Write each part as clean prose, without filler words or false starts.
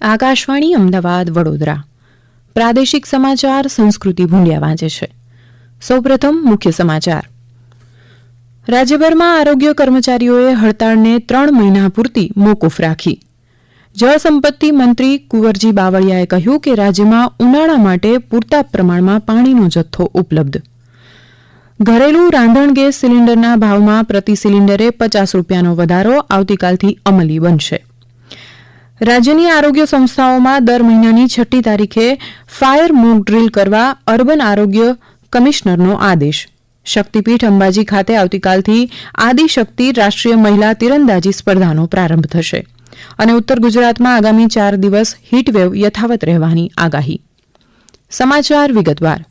આકાશવાણી અમદાવાદ વડોદરા પ્રાદેશિક સમાચાર સંસ્કૃતિ ભૂંડિયા વાંચે છે. સૌપ્રથમ મુખ્ય સમાચાર. રાજ્યભરમાં આરોગ્ય કર્મચારીઓએ હડતાળને 3 મહિના પૂરતી મોકૂફ રાખી. જળસંપત્તિ મંત્રી કુંવરજી બાવળિયાએ કહ્યું કે રાજ્યમાં ઉનાળા માટે પૂરતા પ્રમાણમાં પાણીનો જથ્થો ઉપલબ્ધ. ઘરેલું રાંધણ ગેસ સિલિન્ડરના ભાવમાં પ્રતિ સિલિન્ડરે 50 રૂપિયાનો વધારો આવતીકાલથી અમલી બનશે. રાજ્યની આરોગ્ય સંસ્થાઓમાં દર મહિનાની 6મી તારીખે ફાયર મોક ડ્રીલ કરવા અર્બન આરોગ્ય કમિશનરનો આદેશ. શક્તિપીઠ અંબાજી ખાતે આવતીકાલથી આદિશક્તિ રાષ્ટ્રીય મહિલા તીરંદાજી સ્પર્ધાનો પ્રારંભ થશે. અને ઉત્તર ગુજરાતમાં આગામી 4 દિવસ હીટવેવ યથાવત રહેવાની આગાહી. સમાચાર વિગતવાર.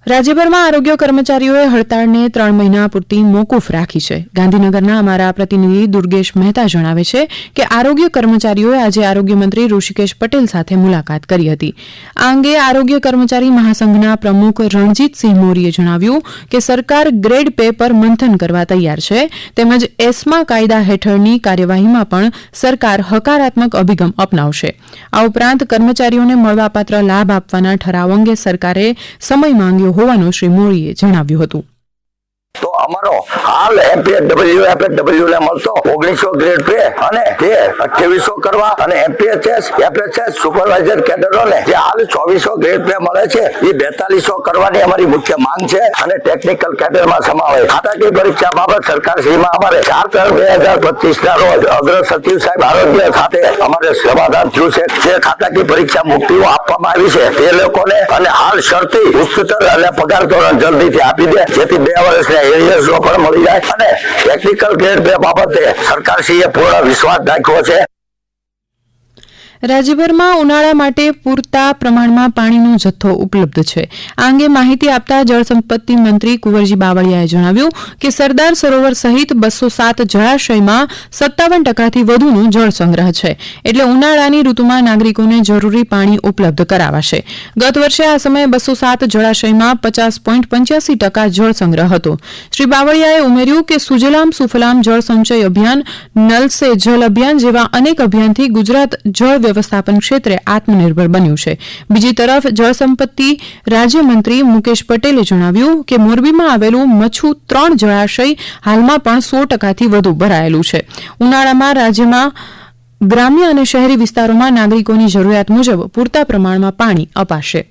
રાજ્યભરમાં આરોગ્ય કર્મચારીઓએ હડતાળને 3 મહિના પૂરતી મોકૂફ રાખી છે. ગાંધીનગરના અમારા પ્રતિનિધિ દુર્ગેશ મહેતા જણાવે છે કે આરોગ્ય કર્મચારીઓએ આજે આરોગ્ય મંત્રી ઋષિકેશ પટેલ સાથે મુલાકાત કરી હતી. આ અંગે આરોગ્ય કર્મચારી મહાસંઘના પ્રમુખ રણજીતસિંહ મોરીએ જણાવ્યું કે સરકાર ગ્રેડ પે પર મંથન કરવા તૈયાર છે, તેમજ એસ્મા કાયદા હેઠળની કાર્યવાહીમાં પણ સરકાર હકારાત્મક અભિગમ અપનાવશે. આ ઉપરાંત કર્મચારીઓને મળવાપાત્ર લાભ આપવાના ઠરાવ અંગે સરકારે સમય માંગ્યો હોવાનું શ્રી મોરીએ જણાવ્યું હતું. તો અમારો હાલ એફએચડબલ્યુ ને મળતો 1900 ગ્રેડ પે અને તે 2800 કરવા અને એમપીએચએસ એફએચએસ સુપરવાઇઝર કેડરોને જે હાલ 2400 ગ્રેડ પે મળે છે એ 4200 કરવાની અમારી મુખ્ય માંગ છે. અને ટેકનિકલ કેડરમાં સમાવેશ ખાતાકીય પરીક્ષા બાબત સરકારશ્રીમાં અમારે 4/3/2025 ના રોજ અગ્ર સચિવ સાહેબ આરોગ્ય સાથે અમારે સમાધાન થયું છે. જે ખાતાકીય પરીક્ષા મુક્તિઓ આપવામાં આવી છે તે લોકોને અને હાલ શરતી ઉચ્ચતર અને પગાર ધોરણ જલ્દીથી આપી દે, જેથી 2 વર્ષ એરિયર્સનો પણ મળી જાય. અને ટેકનિકલ ગ્રેડ પે બાબતે સરકારશ્રીએ પૂર્ણ વિશ્વાસ દાખ્યો છે. રાજ્યભરમાં ઉનાળા માટે પૂરતા પ્રમાણમાં પાણીનો જથ્થો ઉપલબ્ધ છે. આ અંગે માહિતી આપતા જળસંપત્તિ મંત્રી કુંવરજી બાવળિયાએ જણાવ્યું કે સરદાર સરોવર સહિત 207 જળાશયમાં 57% વધુનો જળ સંગ્રહ છે, એટલે ઉનાળાની ઋતુમાં નાગરિકોને જરૂરી પાણી ઉપલબ્ધ કરાવાશે. ગત વર્ષે આ સમયે 207 જળાશયમાં 50.85% જળ સંગ્રહ હતો. શ્રી બાવળિયાએ ઉમેર્યું કે સુજલામ સુફલામ જળ સંચય અભિયાન, નલ સે જલ અભિયાન જેવા અનેક અભિયાનથી ગુજરાત જળ વ્યવસ્થાપન ક્ષેત્રે આત્મનિર્ભર બન્યું છે. બીજી તરફ જળસંપત્તિ રાજ્યમંત્રી મુકેશ પટેલે જણાવ્યું કે મોરબીમાં આવેલું મચ્છુ 3 જળાશય હાલમાં પણ 100%થી વધુ ભરાયેલું છે. ઉનાળામાં રાજ્યમાં ગ્રામ્ય અને શહેરી વિસ્તારોમાં નાગરિકોની જરૂરિયાત મુજબ પૂરતા પ્રમાણમાં પાણી અપાશે.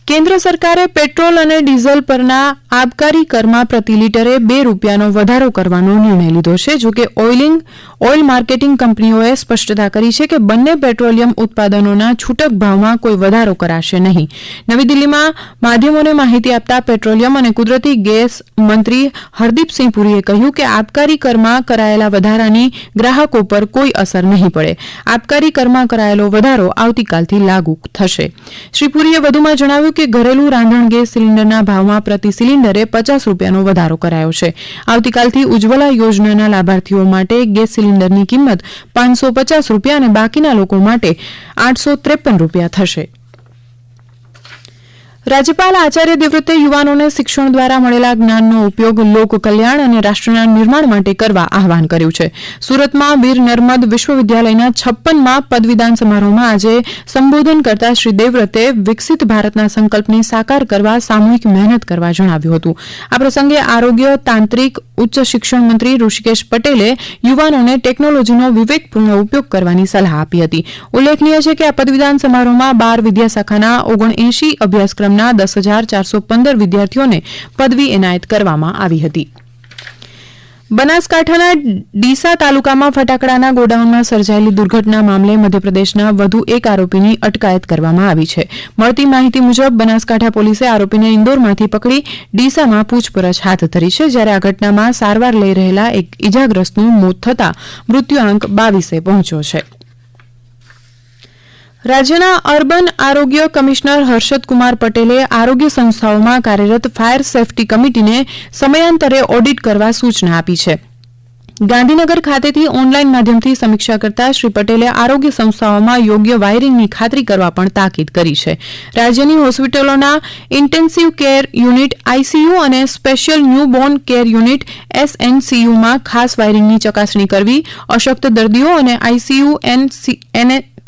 કેન્દ્ર સરકારે પેટ્રોલ અને ડીઝલ પરના આબકારી કરમાં પ્રતિ લીટરે 2 રૂપિયાનો વધારો કરવાનો નિર્ણય લીધો છે. જોકે ઓઇલ માર્કેટિંગ કંપનીઓએ સ્પષ્ટતા કરી છે કે બંને પેટ્રોલિયમ ઉત્પાદનોના છૂટક ભાવમાં કોઈ વધારો કરાશે નહીં. નવી દિલ્હીમાં માધ્યમોને માહિતી આપતા પેટ્રોલિયમ અને કુદરતી ગેસ મંત્રી હરદીપસિંહ પુરીએ કહ્યું કે આબકારી કરમાં કરાયેલા વધારાની ગ્રાહકો પર કોઈ અસર નહીં પડે. આબકારી કરમાં કરાયેલો વધારો આવતીકાલથી લાગુ થશે. શ્રી પુરીએ વધુમાં જણાવ્યું કે ઘરેલું રાંધણ ગેસ સિલિન્ડરના ભાવમાં પ્રતિ સિલિન્ડરે 50 રૂપિયાનો વધારો કરાયો છે. આવતીકાલથી ઉજ્જવલા યોજનાના લાભાર્થીઓ માટે ગેસ સિલિન્ડરની કિંમત 550 રૂપિયા અને બાકીના લોકો માટે 853 રૂપિયા થશે. રાજ્યપાલ આચાર્ય દેવવ્રતે યુવાનોને શિક્ષણ દ્વારા મળેલા જ્ઞાનનો ઉપયોગ લોક કલ્યાણ અને રાષ્ટ્રના નિર્માણ માટે કરવા આહવાન કર્યું છે. સુરતમાં વીર નર્મદ વિશ્વવિદ્યાલયના 56મા પદવીદાન સમારોહમાં આજે સંબોધન કરતા શ્રી દેવવ્રતે વિકસિત ભારતના સંકલ્પને સાકાર કરવા સામૂહિક મહેનત કરવા જણાવ્યું હતું. આ પ્રસંગે આરોગ્ય, તાંત્રિક, ઉચ્ચ શિક્ષણ મંત્રી ઋષિકેશ પટેલે યુવાનોને ટેકનોલોજીનો વિવેકપૂર્ણ ઉપયોગ કરવાની સલાહ આપી હતી. ઉલ્લેખનીય છે કે આ પદવીદાન સમારોહમાં 12 વિદ્યાશાખાના 79 અભ્યાસક્રમના 10,415 વિદ્યાર્થીઓને પદવી એનાયત કરવામાં આવી હતી. બનાસકાંઠાના ડીસા તાલુકામાં ફટાકડાના ગોડાઉનમાં સર્જાયેલી દુર્ઘટના મામલે મધ્યપ્રદેશના વધુ એક આરોપીની અટકાયત કરવામાં આવી છે. મળતી માહિતી મુજબ બનાસકાંઠા પોલીસે આરોપીને ઇન્દોરમાંથી પકડી ડીસામાં પૂછપરછ હાથ ધરી છે, જ્યારે આ ઘટનામાં સારવાર લઈ રહેલા એક ઇજાગ્રસ્તનું મોત થતાં મૃત્યુઆંક 22 પહોંચ્યો છે. રાજ્યના અર્બન આરોગ્ય કમિશનર હર્ષદકુમાર પટેલે આરોગ્ય સંસ્થાઓમાં કાર્યરત ફાયર સેફટી કમિટીને સમયાંતરે ઓડિટ કરવા સૂચના આપી છે. ગાંધીનગર ખાતેથી ઓનલાઈન માધ્યમથી સમીક્ષા કરતા શ્રી પટેલે આરોગ્ય સંસ્થાઓમાં યોગ્ય વાયરિંગની ખાતરી કરવા પણ તાકીદ કરી છે. રાજ્યની હોસ્પિટલોના ઇન્ટેન્સિવ કેર યુનિટ આઈસીયુ અને સ્પેશિયલ ન્યૂબોર્ન કેર યુનિટ એસએનસીયુમાં ખાસ વાયરિંગની ચકાસણી કરવી, અશક્ત દર્દીઓ અને આઈસીયુ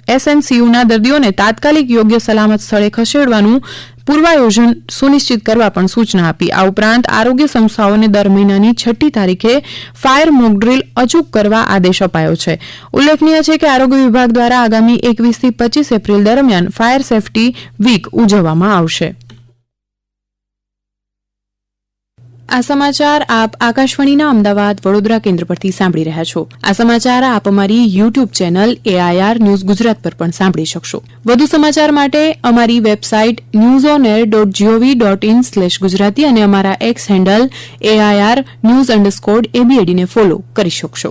એસએનસીયુના દર્દીઓને તાત્કાલિક યોગ્ય સલામત સ્થળે ખસેડવાનું પૂર્વાયોજન સુનિશ્ચિત કરવા પણ સૂચના આપી. આ ઉપરાંત આરોગ્ય સંસ્થાઓને દર મહિનાની 6મી તારીખે ફાયર મોક ડ્રીલ અચૂક કરવા આદેશ અપાયો છે. ઉલ્લેખનીય છે કે આરોગ્ય વિભાગ દ્વારા આગામી 21 થી 25 એપ્રિલ દરમિયાન ફાયર સેફટી વીક ઉજવવામાં આવશે. આ સમાચાર આપ આકાશવાણીના અમદાવાદ વડોદરા કેન્દ્ર પરથી સાંભળી રહ્યા છો. આ સમાચાર આપ અમારી YouTube channel AIR news Gujarat પર પણ સાંભળી શકશો. વધુ સમાચાર માટે અમારી વેબસાઇટ newsonair.gov.in/gujarati અને અમારા એક્સ હેન્ડલ AIR_news_ABAD ને ફોલો કરી શકશો.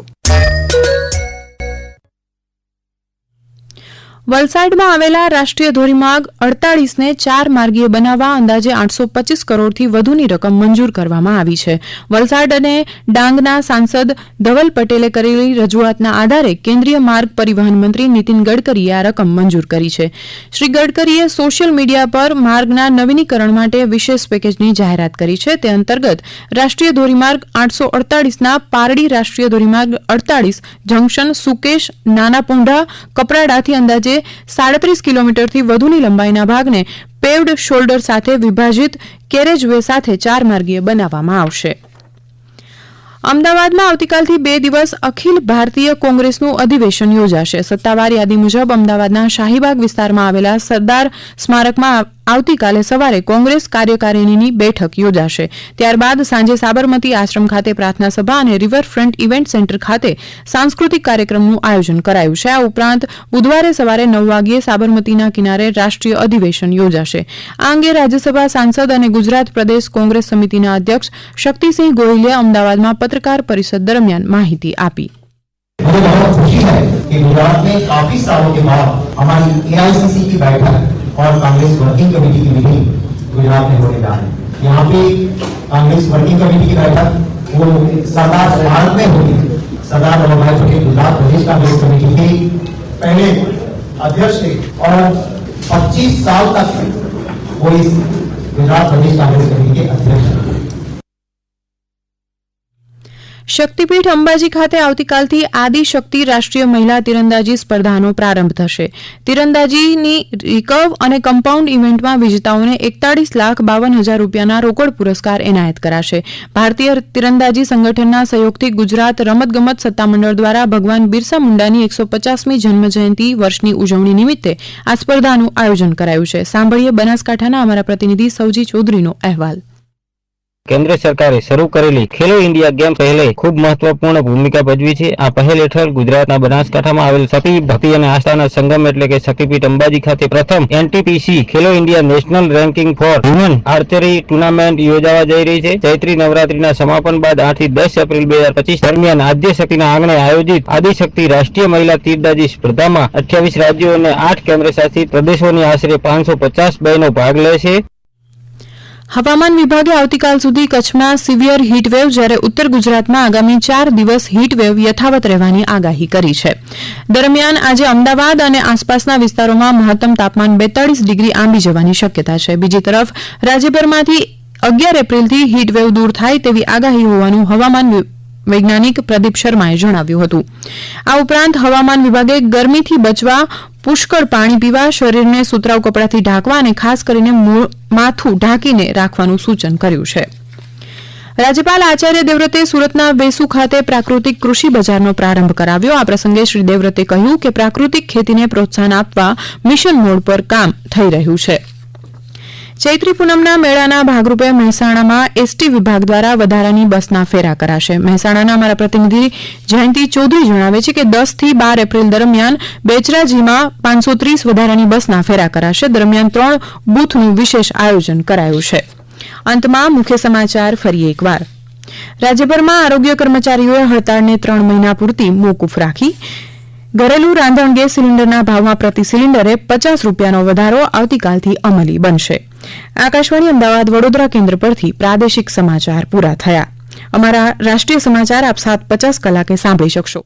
વલસાડમાં આવેલા રાષ્ટ્રીય ધોરીમાર્ગ 48ને 4 માર્ગીય બનાવવા અંદાજે 825 કરોડથી વધુની રકમ મંજૂર કરવામાં આવી છે. વલસાડ અને ડાંગના સાંસદ ધવલ પટેલે કરેલી રજૂઆતના આધારે કેન્દ્રીય માર્ગ પરિવહન મંત્રી નીતિન ગડકરીએ આ રકમ મંજૂર કરી છે. શ્રી ગડકરીએ સોશિયલ મીડિયા પર માર્ગના નવીનીકરણ માટે વિશેષ પેકેજની જાહેરાત કરી છે. તે અંતર્ગત રાષ્ટ્રીય ધોરીમાર્ગ 848ના પારડી રાષ્ટ્રીય ધોરીમાર્ગ 48 જંકશન સુકેશ નાના પોંઢા કપરાડાથી અંદાજે 37 કિલોમીટરથી વધુની લંબાઈના ભાગને પેવ્ડ શોલ્ડર સાથે વિભાજિત કેરેજવે સાથે 4 માર્ગીય બનાવવામાં આવશે. અમદાવાદમાં આવતીકાલથી 2 દિવસ અખિલ ભારતીય કોંગ્રેસનું અધિવેશન યોજાશે. સત્તાવાર યાદી મુજબ અમદાવાદના શાહીબાગ વિસ્તારમાં આવેલા સરદાર સ્મારકમાં આવતીકાલે સવારે કોંગ્રેસ કાર્યકારિણીની બેઠક યોજાશે. ત્યારબાદ સાંજે સાબરમતી આશ્રમ ખાતે પ્રાર્થના સભા અને રિવરફ્રન્ટ ઇવેન્ટ સેન્ટર ખાતે સાંસ્કૃતિક કાર્યક્રમનું આયોજન કરાયું છે. આ ઉપરાંત બુધવારે સવારે 9 વાગ્યે સાબરમતીના કિનારે રાષ્ટ્રીય અધિવેશન યોજાશે. આ અંગે રાજ્યસભા સાંસદ અને ગુજરાત પ્રદેશ કોંગ્રેસ સમિતિના અધ્યક્ષ શક્તિસિંહ ગોહિલે અમદાવાદમાં पत्रकार परिषद दरमियान माहिती आपी. मुझे बहुत खुशी है कि गुजरात में काफी सालों के बाद हमारी एआईसीसी की बैठक और कांग्रेस वर्किंग कमेटी की मीटिंग गुजरात में होने जा रही है. यहाँ पे कांग्रेस वर्किंग कमेटी की बैठक वो सरदार स्मारक में होगी. सरदार वल्लभ भाई पटेल गुजरात प्रदेश कांग्रेस कमेटी के पहले अध्यक्ष थे और 25 साल तक वो इस गुजरात प्रदेश कांग्रेस कमेटी के अध्यक्ष थे. શક્તિપીઠ અંબાજી ખાતે આવતીકાલથી આદિશક્તિ રાષ્ટ્રીય મહિલા તીરંદાજી સ્પર્ધાનો પ્રારંભ થશે. તીરંદાજીની રિકર્વ અને કમ્પાઉન્ડ ઇવેન્ટમાં વિજેતાઓને 41,52,000 રૂપિયાના રોકડ પુરસ્કાર એનાયત કરાશે. ભારતીય તીરંદાજી સંગઠનના સહયોગથી ગુજરાત રમતગમત સત્તામંડળ દ્વારા ભગવાન બિરસા મુંડાની 150મી જન્મજયંતિ વર્ષની ઉજવણી નિમિત્તે આ સ્પર્ધાનું આયોજન કરાયું છે. સાંભળીએ બનાસકાંઠાના અમારા પ્રતિનિધિ સૌજી ચૌધરીનો અહેવાલ. કેન્દ્ર સરકારે શરૂ કરેલી ખેલો ઇન્ડિયા ગેમ પહેલે ખૂબ મહત્વપૂર્ણ ભૂમિકા ભજવી છે. આ પહેલ હેઠળ ગુજરાતના બનાસકાંઠામાં આવેલ શક્તિ ભક્તિ અને આસ્થાના સંગમ એટલે કે શક્તિપીઠ અંબાજી ખાતે પ્રથમ NTPC Khelo India national ranking for women archery tournament યોજાવા જઈ રહી છે. ચૈત્રી નવરાત્રીના સમાપન બાદ 8 થી 10 એપ્રિલ 2025 દરમિયાન આદ્યશક્તિના આંગણે આયોજિત આદિશક્તિ રાષ્ટ્રીય મહિલા તીરંદાજી સ્પર્ધામાં 28 રાજ્યો અને 8 કેન્દ્રશાસિત પ્રદેશોની આશરે 550 બહેનો ભાગ લેશે. હવામાન વિભાગે આવતીકાલ સુધી કચ્છમાં સિવિયર હીટવેવ જ્યારે ઉત્તર ગુજરાતમાં આગામી 4 દિવસ હીટવેવ યથાવત રહેવાની આગાહી કરી છે. દરમિયાન આજે અમદાવાદ અને આસપાસના વિસ્તારોમાં મહત્તમ તાપમાન 42 ડિગ્રી આંબી જવાની શક્યતા છે. બીજી તરફ રાજ્યભરમાંથી 11 એપ્રિલથી હીટવેવ દૂર થાય તેવી આગાહી હોવાનું હવામાન વૈજ્ઞાનિક પ્રદીપ શર્માએ જણાવ્યું હતું. આ ઉપરાંત હવામાન વિભાગે ગરમીથી બચવા પુષ્કળ પાણી પીવા, શરીરને સુતરાઉ કપડાથી ઢાંકવા અને ખાસ કરીને માથું ઢાંકીને રાખવાનું સૂચન કર્યું છે. રાજ્યપાલ આચાર્ય દેવવ્રતે સુરતના વેસુ ખાતે પ્રાકૃતિક કૃષિ બજારનો પ્રારંભ કરાવ્યો. આ પ્રસંગે શ્રી દેવવ્રતે કહ્યું કે પ્રાકૃતિક ખેતીને પ્રોત્સાહન આપવા મિશન મોડ પર કામ થઈ રહ્યું છે. ચૈત્રી પૂનમના મેળાના ભાગરૂપે મહેસાણામાં એસટી વિભાગ દ્વારા વધારાની બસના ફેરા કરાશે. મહેસાણાના અમારા પ્રતિનિધિ જયંતિ ચૌધરી જણાવે છે કે 10 થી 12 એપ્રિલ દરમિયાન બેચરાજીમાં 530 વધારાની બસના ફેરા કરાશે. દરમિયાન 3 બૂથનું વિશેષ આયોજન કરાયું છે. અંતમાં મુખ્ય સમાચાર ફરી એકવાર. રાજ્યભરમાં આરોગ્ય કર્મચારીઓએ હડતાળને 3 મહિના પૂરતી મોકૂફ રાખી. ઘરેલું રાંધણ ગેસ સિલિન્ડરના ભાવમાં પ્રતિ સિલિન્ડરે 50 રૂપિયાનો વધારો આવતીકાલથી અમલી બનશે. આકાશવાણી અમદાવાદ વડોદરા કેન્દ્ર પરથી પ્રાદેશિક સમાચાર પૂરા થયા. અમારા રાષ્ટ્રીય સમાચાર આપ 7:50 કલાકે સાંભળી શકશો.